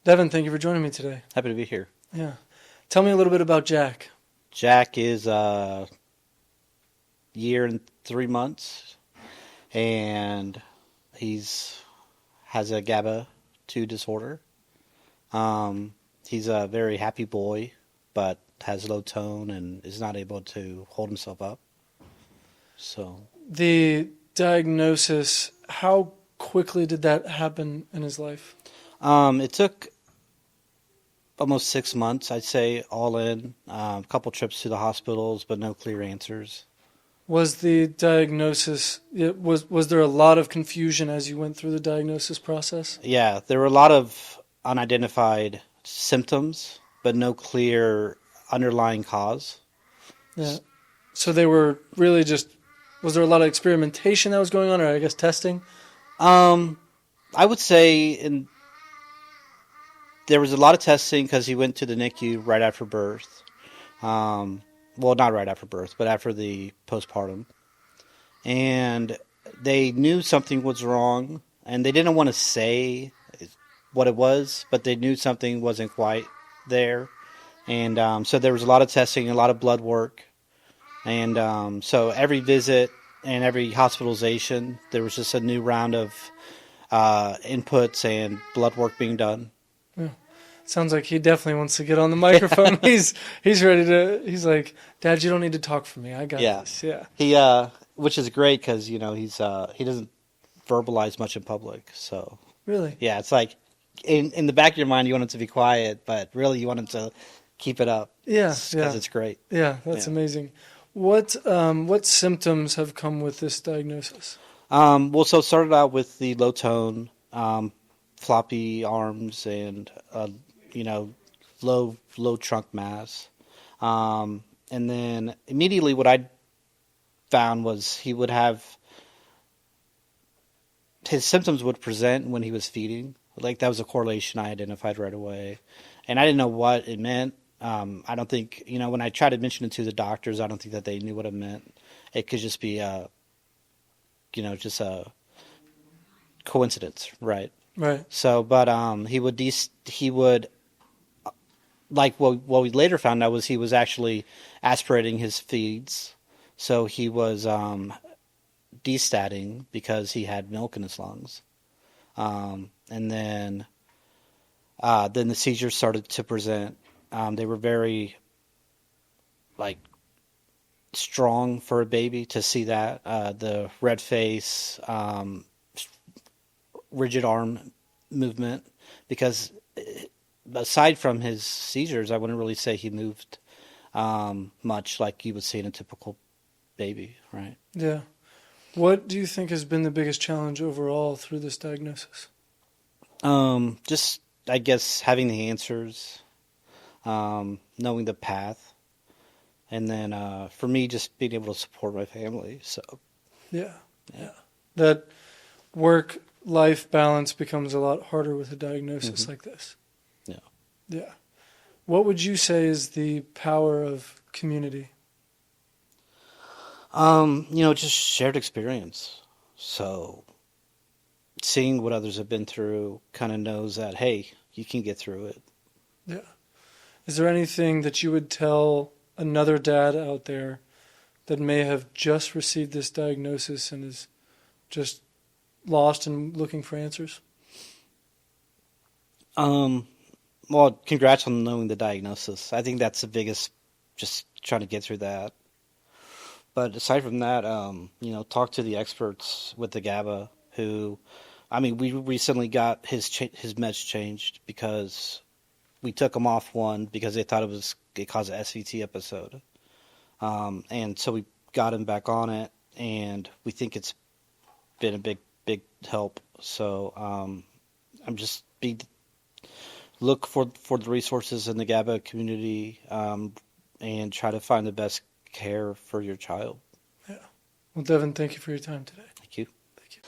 Devin, thank you for joining me today. Happy to be here. Yeah. Tell me a little bit about Jack. Jack is a year and 3 months, and he's has a GABA 2 disorder. He's a very happy boy, but has low tone and is not able to hold himself up. So The diagnosis, how quickly did that happen in his life? it took almost 6 months, I'd say, all in. A couple trips to the hospitals, but no clear answers. Was the diagnosis, was there a lot of confusion as you went through the diagnosis process? Yeah, there were a lot of unidentified symptoms, but no clear underlying cause. Yeah. So they were really just, was there a lot of experimentation that was going on, or I guess testing? I would say there was a lot of testing because he went to the NICU right after birth. Well, not right after birth, but after the postpartum. And they knew something was wrong, and they didn't want to say what it was, but they knew something wasn't quite there. And so there was a lot of testing, a lot of blood work. And so every visit and every hospitalization, there was just a new round of inputs and blood work being done. Yeah. Sounds like he definitely wants to get on the microphone. he's ready to. He's like, Dad, you don't need to talk for me. I got this. Yeah. He which is great because he doesn't verbalize much in public. So Really? yeah, it's like in the back of your mind you want him to be quiet, but really you want him to keep it up. Yeah. Because it's great. Yeah, that's amazing. What symptoms have come with this diagnosis? Well, so it started out with the low tone, floppy arms, and low trunk mass. And then immediately what I found was his symptoms would present when he was feeding. Like that was a correlation I identified right away. And I didn't know what it meant. I don't think, when I tried to mention it to the doctors, I don't think that they knew what it meant. It could just be just a coincidence, right? Right. So, but he would like what we later found out was he was actually aspirating his feeds. So he was destating because he had milk in his lungs. And then the seizures started to present. They were very strong for a baby to see that. The red face, rigid arm movement, because aside from his seizures, I wouldn't really say he moved much like you would see in a typical baby, right? Yeah. What do you think has been the biggest challenge overall through this diagnosis? Just, I guess, having the answers, knowing the path, and then for me, just being able to support my family. So, yeah. That work-life balance becomes a lot harder with a diagnosis like this. Yeah. What would you say is the power of community? Just shared experience. So seeing what others have been through kind of knows that, hey, you can get through it. Yeah. Is there anything that you would tell another dad out there that may have just received this diagnosis and is just lost and looking for answers? Well, congrats on knowing the diagnosis. I think that's the biggest, just trying to get through that. But aside from that, talk to the experts with the GABA who, we recently got his meds changed because we took him off one because they thought it caused an SVT episode. And so we got him back on it, and we think it's been a big, big help. So I'm just look for the resources in the GABA community and try to find the best care for your child. Yeah. Well, Devin, thank you for your time today. Thank you. Thank you.